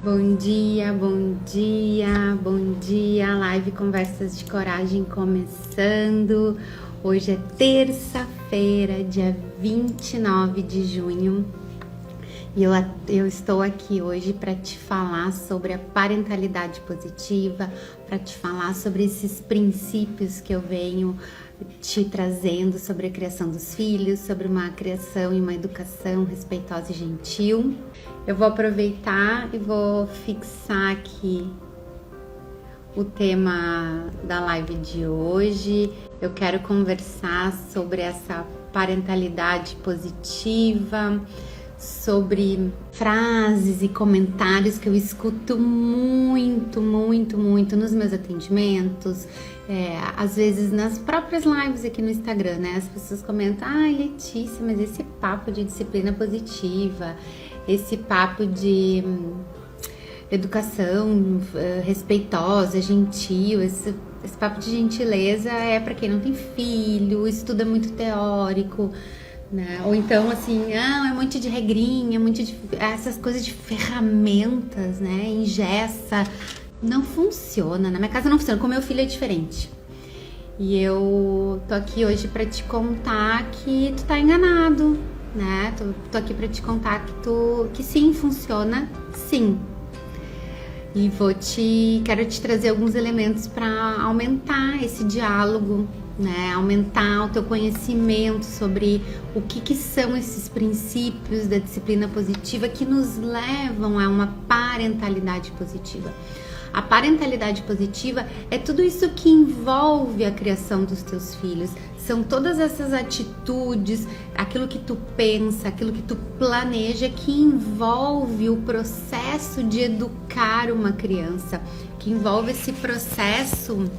Bom dia, bom dia, bom dia. Live Conversas de Coragem começando. Hoje é terça-feira, dia 29 de junho. E eu estou aqui hoje para te falar sobre a parentalidade positiva, para te falar sobre esses princípios que eu venho te trazendo sobre a criação dos filhos, sobre uma criação e uma educação respeitosa e gentil. Eu vou aproveitar e vou fixar aqui o tema da live de hoje. Eu quero conversar sobre essa parentalidade positiva, sobre frases e comentários que eu escuto muito nos meus atendimentos, às vezes nas próprias lives aqui no Instagram, né? As pessoas comentam: ai, Letícia, mas esse papo de disciplina positiva, esse papo de educação respeitosa, gentil, esse papo de gentileza é para quem não tem filho, isso tudo é muito teórico, né? Ou então assim, é muito de regrinha, essas coisas de ferramentas, né? Engessa. Não funciona, na minha casa não funciona, com meu filho é diferente. E eu tô aqui hoje pra te contar que tu tá enganado, né? Tô aqui pra te contar que sim, funciona, sim. E quero te trazer alguns elementos para aumentar esse diálogo, né? Aumentar o teu conhecimento sobre o que são esses princípios da disciplina positiva que nos levam a uma parentalidade positiva. A parentalidade positiva é tudo isso que envolve a criação dos teus filhos. São todas essas atitudes, aquilo que tu pensa, aquilo que tu planeja, que envolve o processo de educar uma criança, que envolve esse processo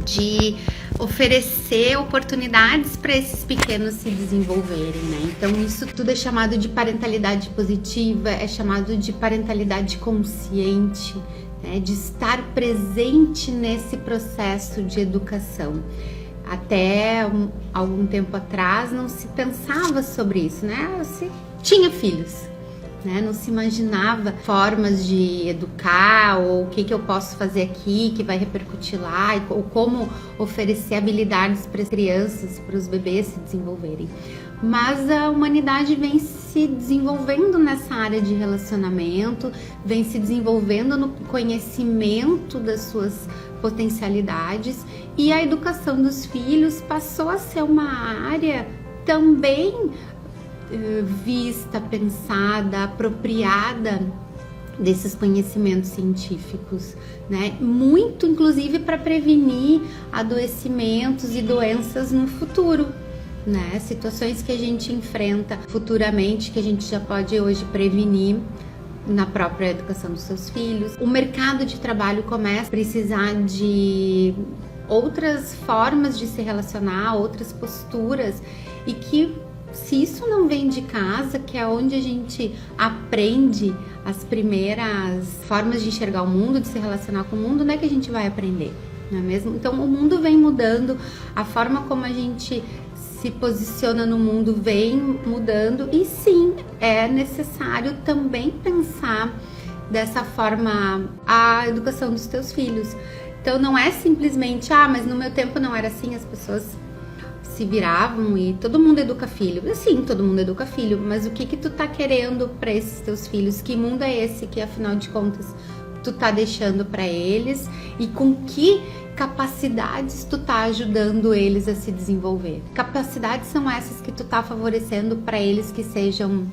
de oferecer oportunidades para esses pequenos se desenvolverem, né? Então isso tudo é chamado de parentalidade positiva, é chamado de parentalidade consciente, né? De estar presente nesse processo de educação. Até algum tempo atrás não se pensava sobre isso, né? Se tinha filhos, né? Não se imaginava formas de educar, ou o que eu posso fazer aqui que vai repercutir lá, ou como oferecer habilidades para as crianças, para os bebês se desenvolverem. Mas a humanidade vem se desenvolvendo nessa área de relacionamento, vem se desenvolvendo no conhecimento das suas potencialidades, e a educação dos filhos passou a ser uma área também vista, pensada, apropriada desses conhecimentos científicos, né? Muito, inclusive, para prevenir adoecimentos e doenças no futuro, né? Situações que a gente enfrenta futuramente, que a gente já pode hoje prevenir na própria educação dos seus filhos. O mercado de trabalho começa a precisar de outras formas de se relacionar, outras posturas, e que se isso não vem de casa, que é onde a gente aprende as primeiras formas de enxergar o mundo, de se relacionar com o mundo, não é que a gente vai aprender, não é mesmo? Então o mundo vem mudando, a forma como a gente se posiciona no mundo vem mudando, e sim, é necessário também pensar dessa forma a educação dos teus filhos. Então não é simplesmente, mas no meu tempo não era assim, as pessoas se viravam e todo mundo educa filho. Sim, todo mundo educa filho, mas o que tu tá querendo para esses teus filhos? Que mundo é esse que, afinal de contas, tu tá deixando para eles, e com que capacidades tu tá ajudando eles a se desenvolver? Capacidades são essas que tu tá favorecendo para eles que sejam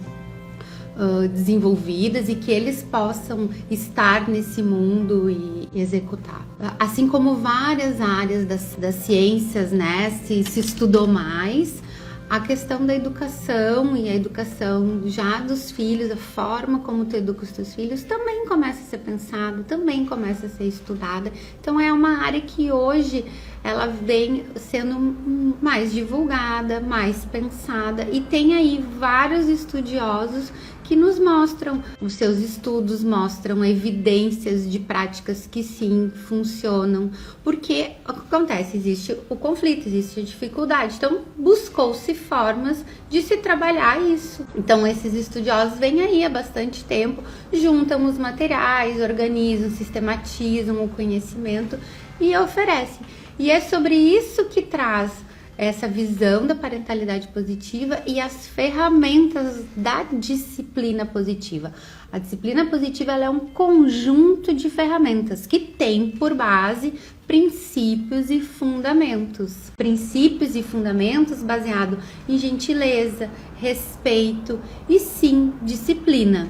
desenvolvidas e que eles possam estar nesse mundo e executar. Assim como várias áreas das ciências, né, se estudou mais, a questão da educação e a educação já dos filhos, a forma como tu educa os teus filhos também começa a ser pensada, também começa a ser estudada. Então é uma área que hoje ela vem sendo mais divulgada, mais pensada, e tem aí vários estudiosos que nos mostram, os seus estudos mostram evidências de práticas que sim funcionam, porque o que acontece? Existe o conflito, existe a dificuldade, então buscou-se formas de se trabalhar isso. Então esses estudiosos vêm aí há bastante tempo, juntam os materiais, organizam, sistematizam o conhecimento e oferecem. E é sobre isso que traz essa visão da parentalidade positiva e as ferramentas da disciplina positiva. A disciplina positiva ela é um conjunto de ferramentas que tem por base princípios e fundamentos. Princípios e fundamentos baseados em gentileza, respeito e sim, disciplina.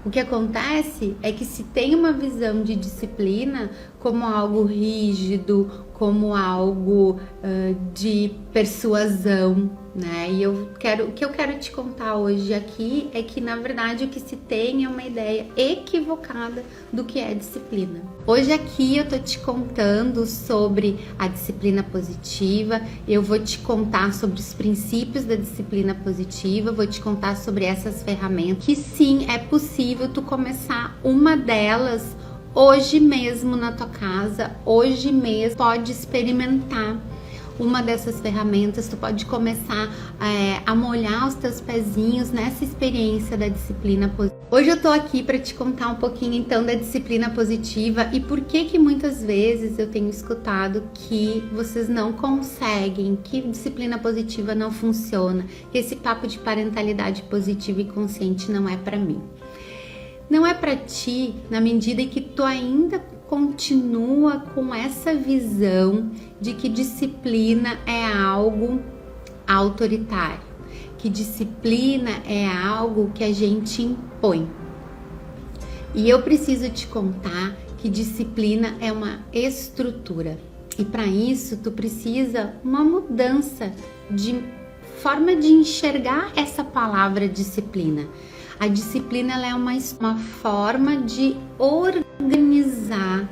O que acontece é que se tem uma visão de disciplina como algo rígido, como algo de persuasão, né? E o que eu quero te contar hoje aqui é que, na verdade, o que se tem é uma ideia equivocada do que é disciplina. Hoje aqui eu tô te contando sobre a disciplina positiva, eu vou te contar sobre os princípios da disciplina positiva, vou te contar sobre essas ferramentas, que sim, é possível tu começar uma delas hoje mesmo na tua casa, hoje mesmo pode experimentar uma dessas ferramentas, tu pode começar a molhar os teus pezinhos nessa experiência da disciplina positiva. Hoje eu tô aqui para te contar um pouquinho então da disciplina positiva e por que muitas vezes eu tenho escutado que vocês não conseguem, que disciplina positiva não funciona, que esse papo de parentalidade positiva e consciente não é para mim. Não é para ti na medida em que tu ainda continua com essa visão de que disciplina é algo autoritário, que disciplina é algo que a gente impõe. E eu preciso te contar que disciplina é uma estrutura. E para isso tu precisa uma mudança de forma de enxergar essa palavra disciplina. A disciplina ela é uma forma de organizar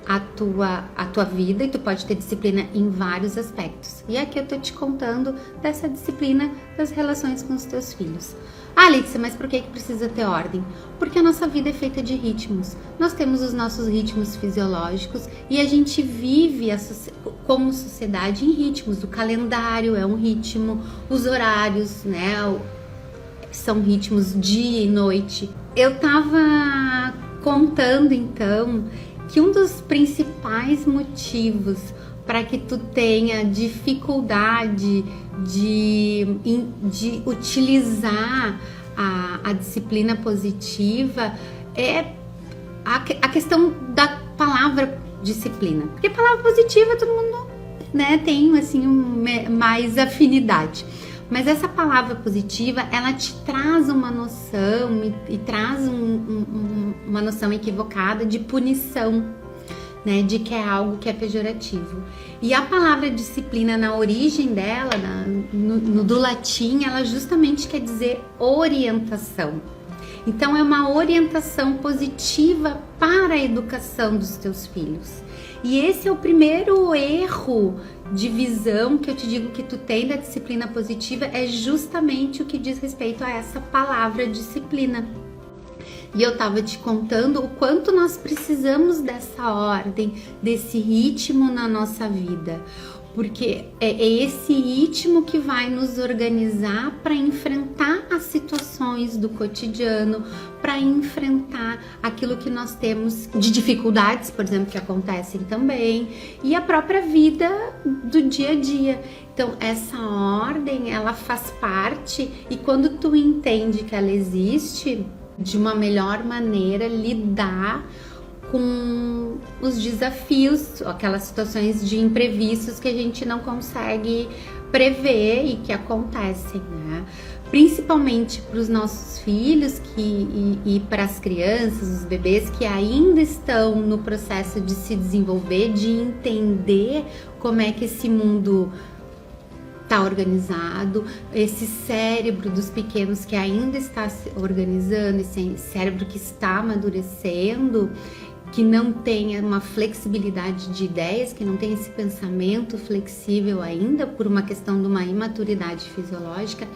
a tua vida e tu pode ter disciplina em vários aspectos. E aqui eu tô te contando dessa disciplina das relações com os teus filhos. Ah, Letícia, mas por que precisa ter ordem? Porque a nossa vida é feita de ritmos. Nós temos os nossos ritmos fisiológicos e a gente vive como sociedade em ritmos. O calendário é um ritmo, os horários, né? São ritmos dia e noite. Eu tava contando então que um dos principais motivos para que tu tenha dificuldade de utilizar a disciplina positiva é a questão da palavra disciplina. Porque a palavra positiva todo mundo, né, tem assim mais afinidade. Mas essa palavra positiva, ela te traz uma noção e traz uma noção equivocada de punição, né? De que é algo que é pejorativo. E a palavra disciplina, na origem dela, do latim, ela justamente quer dizer orientação. Então, é uma orientação positiva para a educação dos teus filhos. E esse é o primeiro erro de visão que eu te digo que tu tem da disciplina positiva, é justamente o que diz respeito a essa palavra disciplina. E eu tava te contando o quanto nós precisamos dessa ordem, desse ritmo na nossa vida. Porque é esse ritmo que vai nos organizar para enfrentar as situações do cotidiano, para enfrentar aquilo que nós temos de dificuldades, por exemplo, que acontecem também, e a própria vida do dia a dia. Então, essa ordem, ela faz parte, e quando tu entende que ela existe, de uma melhor maneira lidar com os desafios, aquelas situações de imprevistos que a gente não consegue prever e que acontecem, né? Principalmente para os nossos filhos e para as crianças, os bebês que ainda estão no processo de se desenvolver, de entender como é que esse mundo está organizado, esse cérebro dos pequenos que ainda está se organizando, esse cérebro que está amadurecendo, que não tem uma flexibilidade de ideias, que não tem esse pensamento flexível ainda por uma questão de uma imaturidade fisiológica,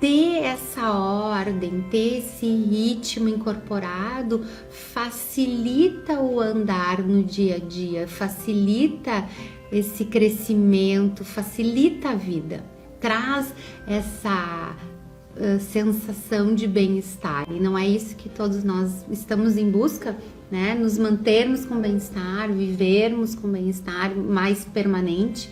ter essa ordem, ter esse ritmo incorporado facilita o andar no dia a dia, facilita esse crescimento, facilita a vida, traz essa sensação de bem-estar. E não é isso que todos nós estamos em busca, né? Nos mantermos com bem-estar, vivermos com bem-estar mais permanente,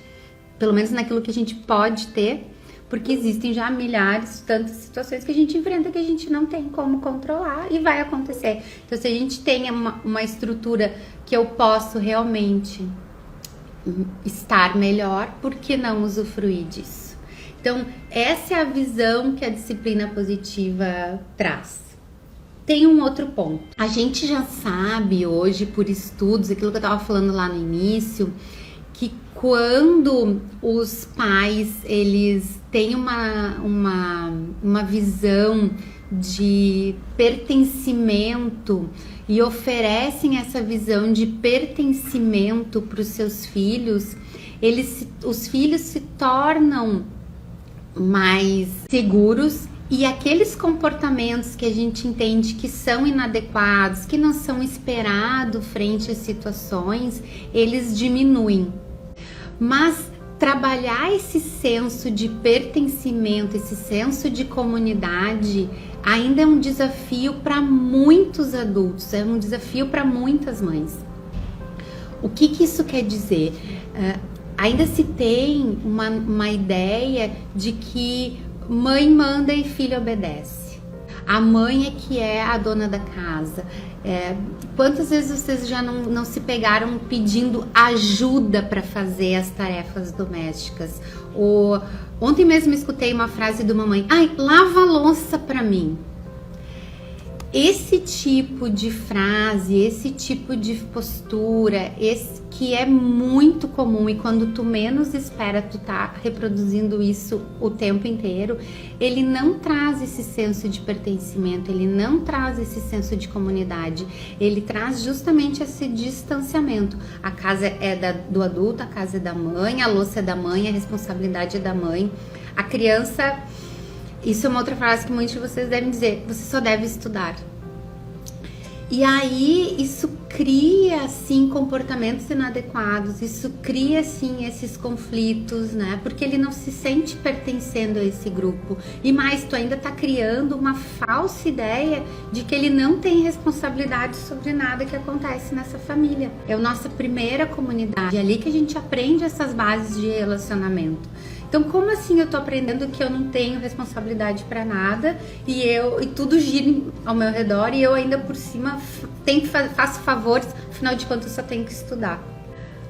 pelo menos naquilo que a gente pode ter, porque existem já milhares, tantas situações que a gente enfrenta que a gente não tem como controlar e vai acontecer. Então, se a gente tem uma estrutura que eu posso realmente estar melhor, por que não usufruir disso? Então, essa é a visão que a disciplina positiva traz. Tem um outro ponto. A gente já sabe hoje, por estudos, aquilo que eu estava falando lá no início, que quando os pais eles têm uma visão de pertencimento e oferecem essa visão de pertencimento para os seus filhos, os filhos se tornam mais seguros e aqueles comportamentos que a gente entende que são inadequados, que não são esperados frente às situações, eles diminuem. Mas trabalhar esse senso de pertencimento, esse senso de comunidade, ainda é um desafio para muitos adultos, é um desafio para muitas mães. O que isso quer dizer? Ainda se tem uma ideia de que mãe manda e filho obedece. A mãe é que é a dona da casa. Quantas vezes vocês já não se pegaram pedindo ajuda para fazer as tarefas domésticas? Ontem mesmo escutei uma frase de uma mãe: ai, lava a louça para mim. Esse tipo de frase, esse tipo de postura, esse que é muito comum e quando tu menos espera, tu tá reproduzindo isso o tempo inteiro, ele não traz esse senso de pertencimento, ele não traz esse senso de comunidade, ele traz justamente esse distanciamento. A casa é do adulto, a casa é da mãe, a louça é da mãe, a responsabilidade é da mãe. A criança... Isso é uma outra frase que muitos de vocês devem dizer: você só deve estudar. E aí isso cria, assim, comportamentos inadequados, isso cria, assim, esses conflitos, né? Porque ele não se sente pertencendo a esse grupo. E mais, tu ainda tá criando uma falsa ideia de que ele não tem responsabilidade sobre nada que acontece nessa família. É a nossa primeira comunidade, é ali que a gente aprende essas bases de relacionamento. Então, como assim eu tô aprendendo que eu não tenho responsabilidade para nada e tudo gira ao meu redor e eu ainda por cima faço favores, afinal de contas eu só tenho que estudar.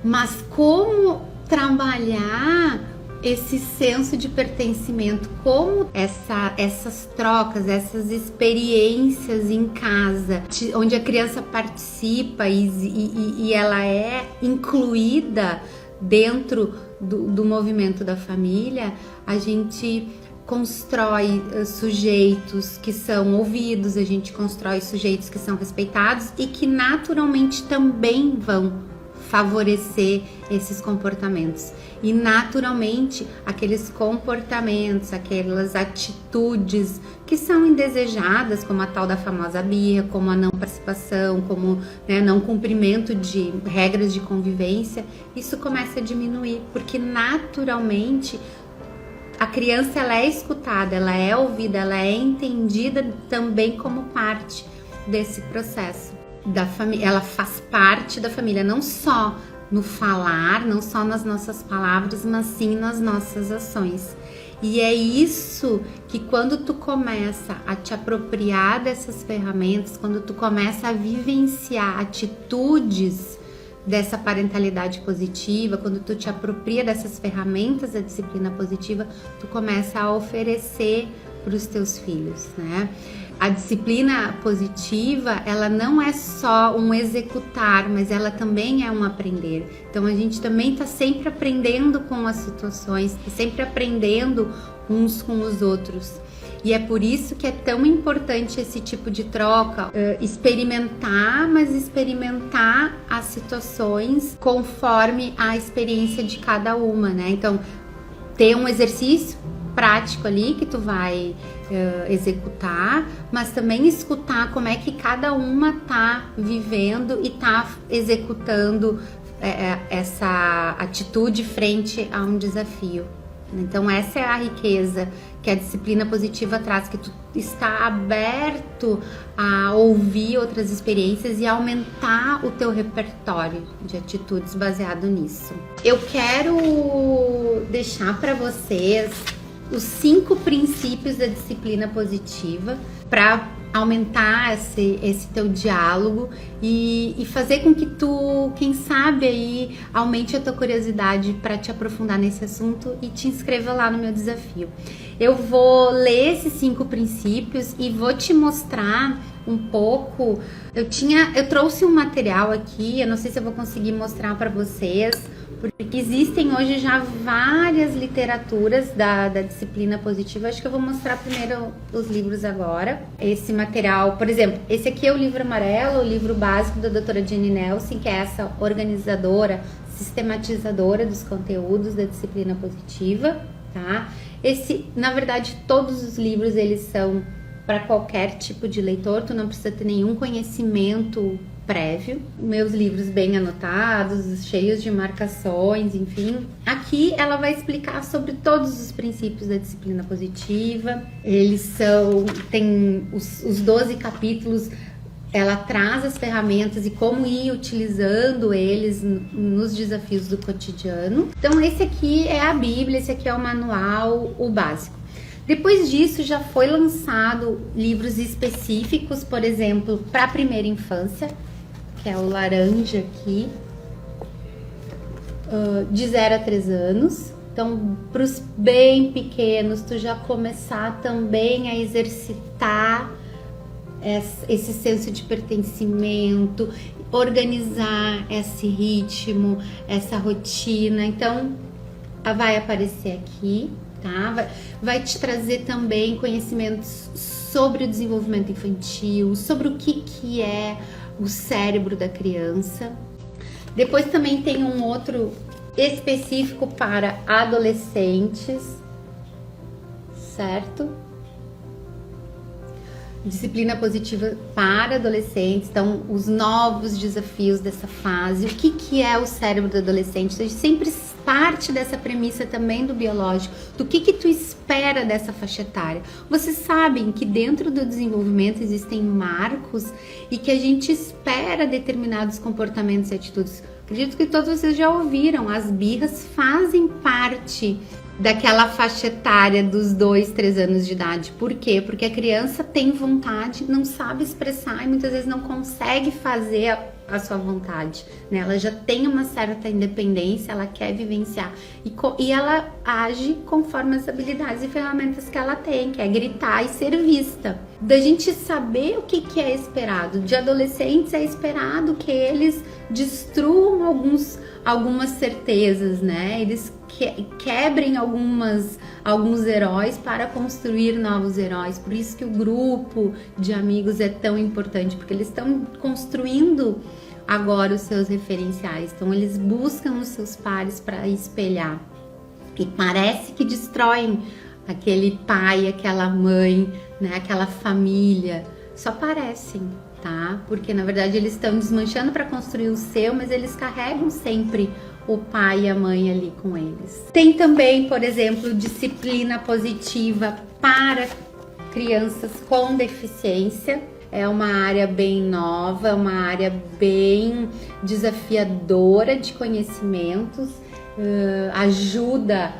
Mas como trabalhar esse senso de pertencimento, como essas trocas, essas experiências em casa, onde a criança participa e ela é incluída dentro do movimento da família, a gente constrói sujeitos que são ouvidos, a gente constrói sujeitos que são respeitados e que naturalmente também vão favorecer esses comportamentos. E naturalmente aqueles comportamentos, aquelas atitudes que são indesejadas, como a tal da famosa birra, como a não participação, como, né, não cumprimento de regras de convivência, isso começa a diminuir, porque naturalmente a criança ela é escutada, ela é ouvida, ela é entendida também como parte desse processo da família. Ela faz parte da família, não só no falar, não só nas nossas palavras, mas sim nas nossas ações. E é isso que quando tu começa a te apropriar dessas ferramentas, quando tu começa a vivenciar atitudes dessa parentalidade positiva, quando tu te apropria dessas ferramentas da disciplina positiva, tu começa a oferecer para os teus filhos, né? A disciplina positiva, ela não é só um executar, mas ela também é um aprender. Então a gente também está sempre aprendendo com as situações, sempre aprendendo uns com os outros. E é por isso que é tão importante esse tipo de troca, experimentar, mas experimentar as situações conforme a experiência de cada uma, né? Então, ter um exercício prático ali que tu vai executar, mas também escutar como é que cada uma tá vivendo e tá executando essa atitude frente a um desafio. Então essa é a riqueza que a disciplina positiva traz, que tu está aberto a ouvir outras experiências e aumentar o teu repertório de atitudes baseado nisso. Eu quero deixar para vocês os 5 princípios da disciplina positiva para aumentar esse teu diálogo e fazer com que tu, quem sabe aí, aumente a tua curiosidade para te aprofundar nesse assunto e te inscreva lá no meu desafio. Eu vou ler esses 5 princípios e vou te mostrar um pouco. Eu trouxe um material aqui, eu não sei se eu vou conseguir mostrar para vocês, porque existem hoje já várias literaturas da disciplina positiva. Acho que eu vou mostrar primeiro os livros agora. Esse material, por exemplo, esse aqui é o livro amarelo, o livro básico da doutora Jenny Nelson, que é essa organizadora, sistematizadora dos conteúdos da disciplina positiva, tá? Na verdade, todos os livros, eles são para qualquer tipo de leitor, tu não precisa ter nenhum conhecimento prévio. Meus livros bem anotados, cheios de marcações, enfim. Aqui ela vai explicar sobre todos os princípios da disciplina positiva. Tem os 12 capítulos, ela traz as ferramentas e como ir utilizando eles nos desafios do cotidiano. Então esse aqui é a Bíblia, esse aqui é o manual, o básico. Depois disso já foi lançado livros específicos, por exemplo, para a primeira infância, que é o laranja aqui, de 0 a 3 anos. Então, para os bem pequenos, tu já começar também a exercitar esse senso de pertencimento, organizar esse ritmo, essa rotina. Então, vai aparecer aqui, tá? Vai te trazer também conhecimentos sobre o desenvolvimento infantil, sobre o que é o cérebro da criança. Depois também tem um outro específico para adolescentes, certo? Disciplina positiva para adolescentes, então os novos desafios dessa fase, o que é o cérebro do adolescente. A gente sempre parte dessa premissa também do biológico, do que tu espera dessa faixa etária. Vocês sabem que dentro do desenvolvimento existem marcos e que a gente espera determinados comportamentos e atitudes. Acredito que todos vocês já ouviram, as birras fazem parte daquela faixa etária dos 2, 3 anos de idade. Por quê? Porque a criança tem vontade, não sabe expressar e muitas vezes não consegue fazer a sua vontade, né? Ela já tem uma certa independência, ela quer vivenciar e ela age conforme as habilidades e ferramentas que ela tem, que é gritar e ser vista. Da gente saber o que é esperado. De adolescentes é esperado que eles destruam algumas certezas, né? Eles quebrem alguns heróis para construir novos heróis. Por isso que o grupo de amigos é tão importante, porque eles estão construindo agora os seus referenciais. Então eles buscam os seus pares para espelhar. E parece que destroem aquele pai, aquela mãe, né? Aquela família. Só parecem, tá? Porque na verdade eles estão desmanchando para construir o seu, mas eles carregam sempre o pai e a mãe ali com eles. Tem também, por exemplo, disciplina positiva para crianças com deficiência. É uma área bem nova, uma área bem desafiadora de conhecimentos, ajuda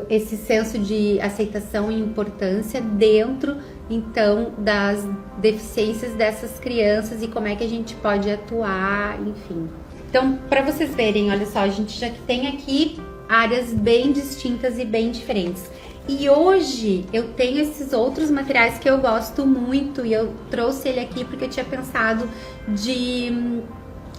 esse senso de aceitação e importância dentro, então, das deficiências dessas crianças e como é que a gente pode atuar, enfim. Então, para vocês verem, olha só, a gente já tem aqui áreas bem distintas e bem diferentes. E hoje eu tenho esses outros materiais que eu gosto muito e eu trouxe ele aqui porque eu tinha pensado de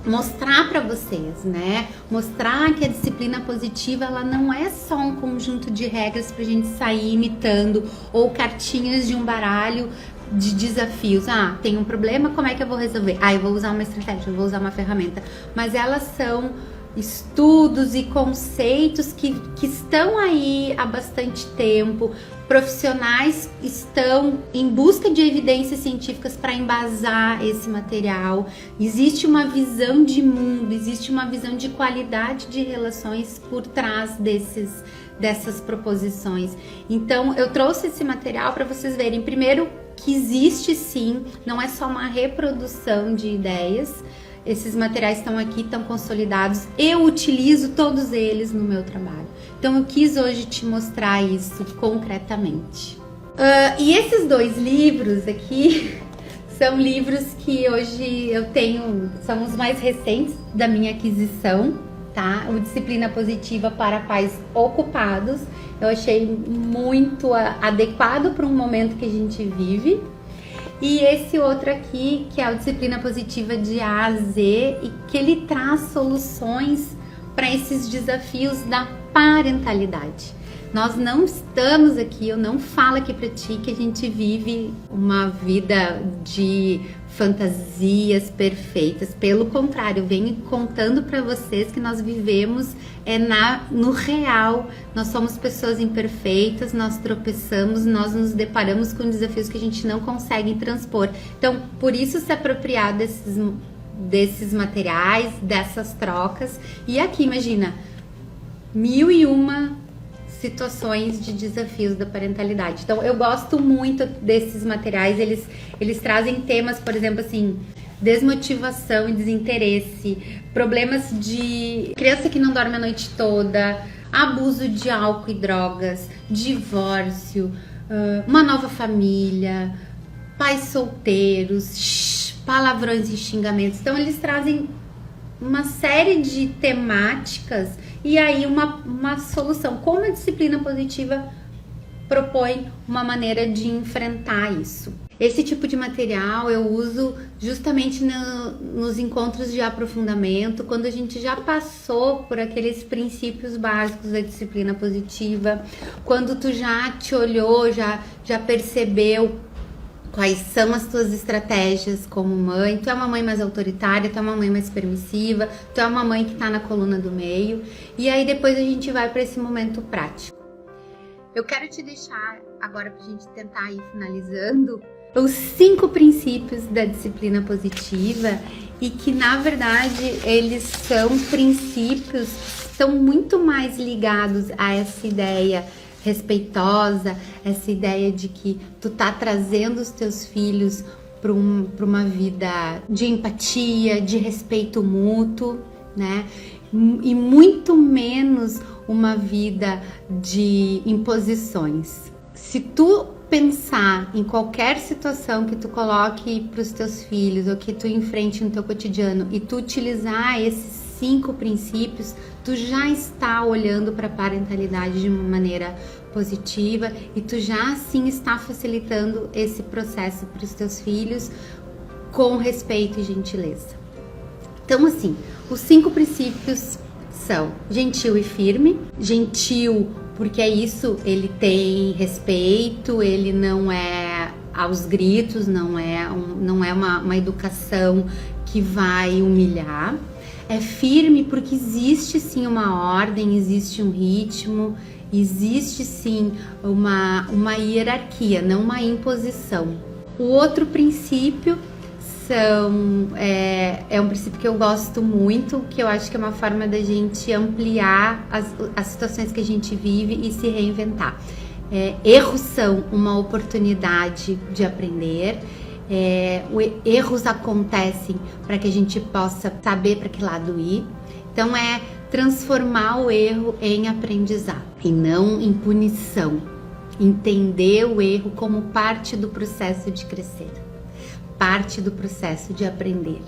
mostrar para vocês, né? Mostrar que a disciplina positiva, ela não é só um conjunto de regras pra gente sair imitando ou cartinhas de um baralho de desafios. Ah, tem um problema, como é que eu vou resolver? Ah, eu vou usar uma estratégia, eu vou usar uma ferramenta. Mas elas são estudos e conceitos que estão aí há bastante tempo. Profissionais estão em busca de evidências científicas para embasar esse material. Existe uma visão de mundo, existe uma visão de qualidade de relações por trás dessas proposições. Então, eu trouxe esse material para vocês verem, primeiro, que existe sim, não é só uma reprodução de ideias. Esses materiais estão aqui, estão consolidados. Eu utilizo todos eles no meu trabalho. Então, eu quis hoje te mostrar isso concretamente. E esses 2 livros aqui são livros que hoje eu tenho, são os mais recentes da minha aquisição, tá? O Disciplina Positiva para Pais Ocupados. Eu achei muito adequado para um momento que a gente vive. E esse outro aqui, que é o Disciplina Positiva de A a Z, e que ele traz soluções para esses desafios da parentalidade. Nós não estamos aqui, eu não falo aqui para ti que a gente vive uma vida de fantasias perfeitas. Pelo contrário, eu venho contando para vocês que nós vivemos no real. Nós somos pessoas imperfeitas, nós tropeçamos, nós nos deparamos com desafios que a gente não consegue transpor. Então, por isso se apropriar desses materiais, dessas trocas. E aqui, imagina, 1001 situações de desafios da parentalidade. Então, eu gosto muito desses materiais. Eles trazem temas, por exemplo, assim, desmotivação e desinteresse, problemas de criança que não dorme a noite toda, abuso de álcool e drogas, divórcio, uma nova família, pais solteiros, palavrões e xingamentos. Então, eles trazem uma série de temáticas e aí uma solução. Como a disciplina positiva propõe uma maneira de enfrentar isso. Esse tipo de material eu uso justamente nos encontros de aprofundamento, quando a gente já passou por aqueles princípios básicos da disciplina positiva, quando tu já te olhou, já percebeu quais são as tuas estratégias como mãe. Tu é uma mãe mais autoritária, tu é uma mãe mais permissiva, tu é uma mãe que tá na coluna do meio. E aí depois a gente vai para esse momento prático. Eu quero te deixar agora pra gente tentar ir finalizando os 5 princípios da disciplina positiva, e que na verdade eles são princípios que estão muito mais ligados a essa ideia respeitosa, essa ideia de que tu tá trazendo os teus filhos para uma vida de empatia, de respeito mútuo, né? E muito menos uma vida de imposições. Se tu pensar em qualquer situação que tu coloque para os teus filhos ou que tu enfrente no teu cotidiano e tu utilizar esses 5 princípios, tu já está olhando para a parentalidade de uma maneira positiva e tu já assim está facilitando esse processo para os teus filhos com respeito e gentileza. Então, assim, os 5 princípios são gentil e firme. Gentil porque é isso, ele tem respeito, ele não é aos gritos, não é uma educação que vai humilhar. É firme porque existe sim uma ordem, existe um ritmo, existe sim uma hierarquia, não uma imposição. O outro princípio é um princípio que eu gosto muito, que eu acho que é uma forma da gente ampliar as situações que a gente vive e se reinventar. Erros são uma oportunidade de aprender. Erros acontecem para que a gente possa saber para que lado ir. Então é transformar o erro em aprendizado e não em punição. Entender o erro como parte do processo de crescer, parte do processo de aprender.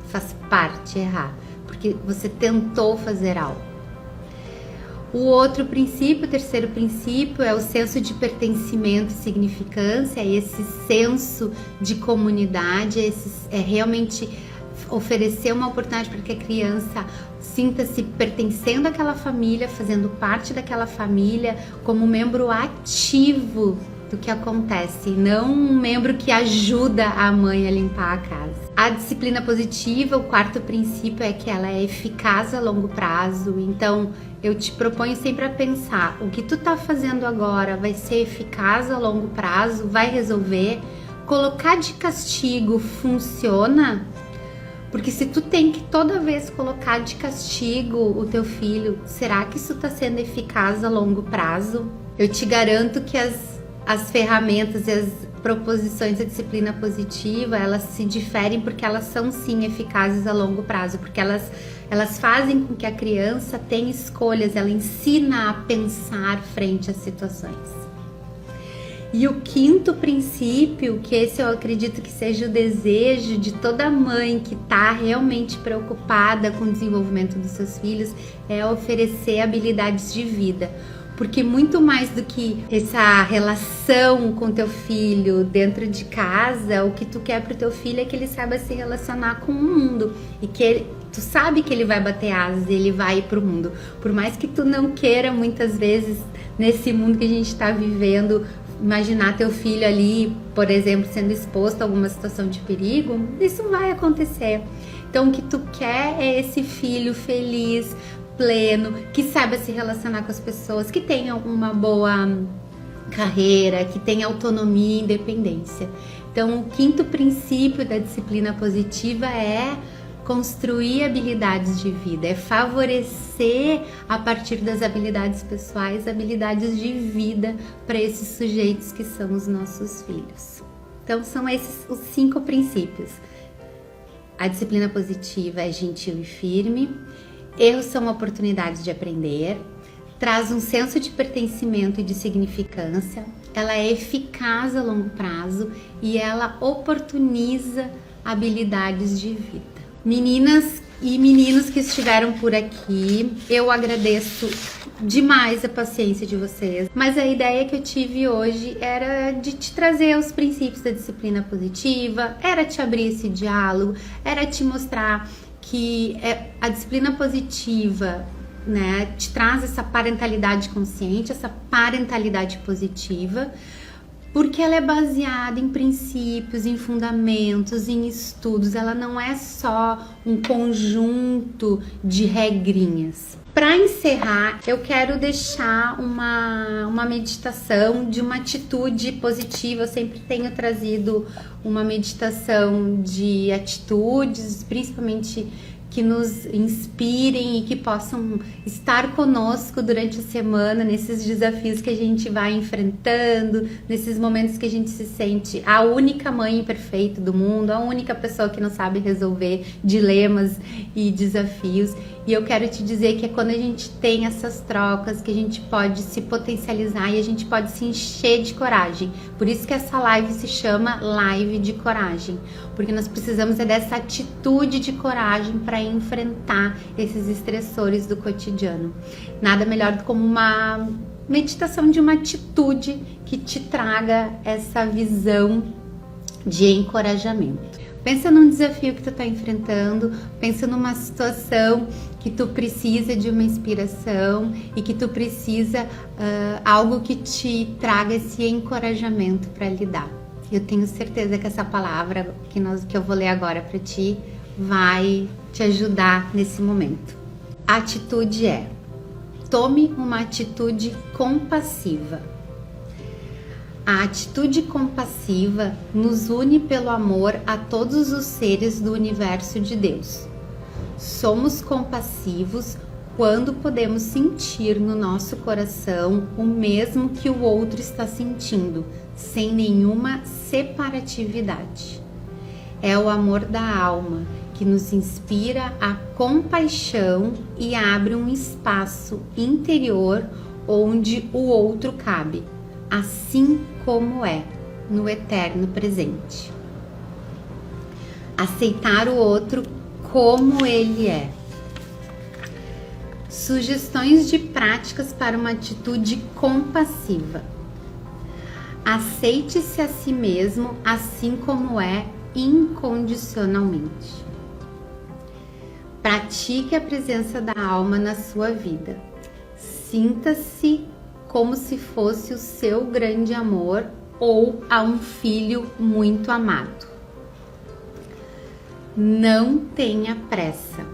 Faz parte errar, porque você tentou fazer algo. O outro princípio, o terceiro princípio, é o senso de pertencimento e significância, esse senso de comunidade, é realmente oferecer uma oportunidade para que a criança sinta-se pertencendo àquela família, fazendo parte daquela família, como membro ativo do que acontece, não um membro que ajuda a mãe a limpar a casa. A disciplina positiva, o quarto princípio é que ela é eficaz a longo prazo. Então, eu te proponho sempre a pensar, o que tu tá fazendo agora vai ser eficaz a longo prazo, vai resolver? Colocar de castigo funciona? Porque se tu tem que toda vez colocar de castigo o teu filho, será que isso tá sendo eficaz a longo prazo? Eu te garanto que as ferramentas e as proposições da disciplina positiva, elas se diferem porque elas são sim eficazes a longo prazo, porque elas fazem com que a criança tenha escolhas, ela ensina a pensar frente às situações. E o quinto princípio, que esse eu acredito que seja o desejo de toda mãe que está realmente preocupada com o desenvolvimento dos seus filhos, é oferecer habilidades de vida. Porque muito mais do que essa relação com teu filho dentro de casa, o que tu quer pro teu filho é que ele saiba se relacionar com o mundo. E que tu sabe que ele vai bater asas e ele vai ir pro mundo. Por mais que tu não queira muitas vezes, nesse mundo que a gente está vivendo, imaginar teu filho ali, por exemplo, sendo exposto a alguma situação de perigo, isso vai acontecer. Então o que tu quer é esse filho feliz, pleno, que saiba se relacionar com as pessoas, que tenha uma boa carreira, que tenha autonomia e independência. Então, o quinto princípio da disciplina positiva é construir habilidades de vida, é favorecer a partir das habilidades pessoais, habilidades de vida para esses sujeitos que são os nossos filhos. Então, são esses os 5 princípios. A disciplina positiva é gentil e firme. Erros são oportunidades de aprender, traz um senso de pertencimento e de significância, ela é eficaz a longo prazo e ela oportuniza habilidades de vida. Meninas e meninos que estiveram por aqui, eu agradeço demais a paciência de vocês, mas a ideia que eu tive hoje era de te trazer os princípios da disciplina positiva, era te abrir esse diálogo, era te mostrar que a disciplina positiva, né, te traz essa parentalidade consciente, essa parentalidade positiva, porque ela é baseada em princípios, em fundamentos, em estudos. Ela não é só um conjunto de regrinhas. Para encerrar, eu quero deixar uma meditação de uma atitude positiva. Eu sempre tenho trazido uma meditação de atitudes, principalmente que nos inspirem e que possam estar conosco durante a semana, nesses desafios que a gente vai enfrentando, nesses momentos que a gente se sente a única mãe perfeita do mundo, a única pessoa que não sabe resolver dilemas e desafios. E eu quero te dizer que é quando a gente tem essas trocas que a gente pode se potencializar e a gente pode se encher de coragem. Por isso que essa live se chama Live de Coragem, porque nós precisamos dessa atitude de coragem para enfrentar esses estressores do cotidiano. Nada melhor do que uma meditação de uma atitude que te traga essa visão de encorajamento. Pensa num desafio que tu tá enfrentando, pensa numa situação que tu precisa de uma inspiração e que tu precisa algo que te traga esse encorajamento para lidar. Eu tenho certeza que essa palavra que eu vou ler agora para ti vai te ajudar nesse momento. A atitude é: tome uma atitude compassiva. A atitude compassiva nos une pelo amor a todos os seres do universo de Deus. Somos compassivos quando podemos sentir no nosso coração o mesmo que o outro está sentindo, sem nenhuma separatividade. É o amor da alma que nos inspira a compaixão e abre um espaço interior onde o outro cabe, assim como é, no eterno presente. Aceitar o outro como ele é. Sugestões de práticas para uma atitude compassiva. Aceite-se a si mesmo assim como é, incondicionalmente. Pratique a presença da alma na sua vida. Sinta-se como se fosse o seu grande amor ou a um filho muito amado. Não tenha pressa.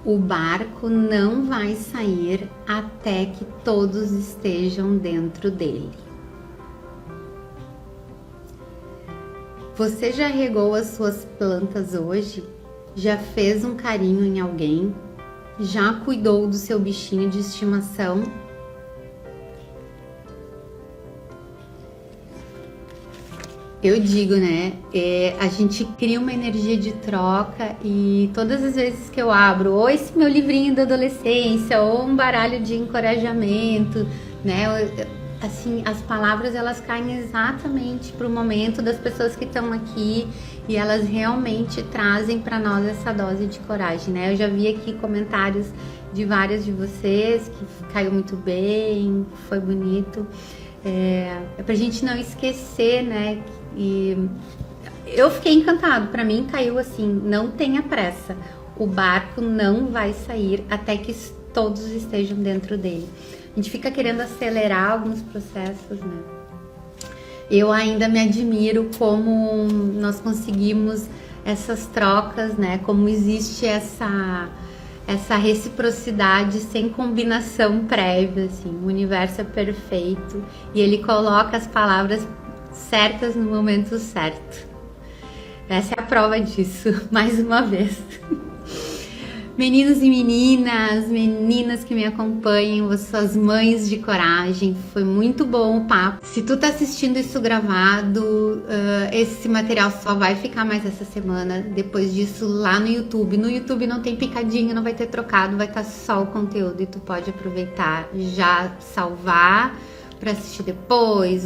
O barco não vai sair até que todos estejam dentro dele. Você já regou as suas plantas hoje? Já fez um carinho em alguém? Já cuidou do seu bichinho de estimação? Eu digo, né? A gente cria uma energia de troca e todas as vezes que eu abro ou esse meu livrinho da adolescência ou um baralho de encorajamento, né? Assim, as palavras elas caem exatamente para o momento das pessoas que estão aqui e elas realmente trazem para nós essa dose de coragem, né? Eu já vi aqui comentários de várias de vocês que caiu muito bem, foi bonito. É pra gente não esquecer, né? E eu fiquei encantado, para mim caiu assim, não tenha pressa, o barco não vai sair até que todos estejam dentro dele. A gente fica querendo acelerar alguns processos, né? Eu ainda me admiro como nós conseguimos essas trocas, né? Como existe essa reciprocidade sem combinação prévia, assim. O universo é perfeito e ele coloca as palavras certas no momento certo. Essa é a prova disso, mais uma vez. Meninos e meninas que me acompanham, suas mães de coragem, foi muito bom o papo. Se tu tá assistindo isso gravado, esse material só vai ficar mais essa semana. Depois disso, lá no YouTube. No YouTube não tem picadinho, não vai ter trocado, vai estar só o conteúdo e tu pode aproveitar, já salvar para assistir depois,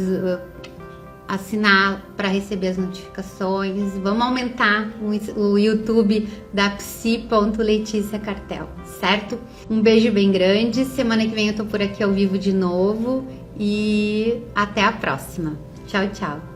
assinar para receber as notificações. Vamos aumentar o YouTube da Psi.Letícia Cartel, certo? Um beijo bem grande. Semana que vem eu tô por aqui ao vivo de novo e até a próxima. Tchau, tchau.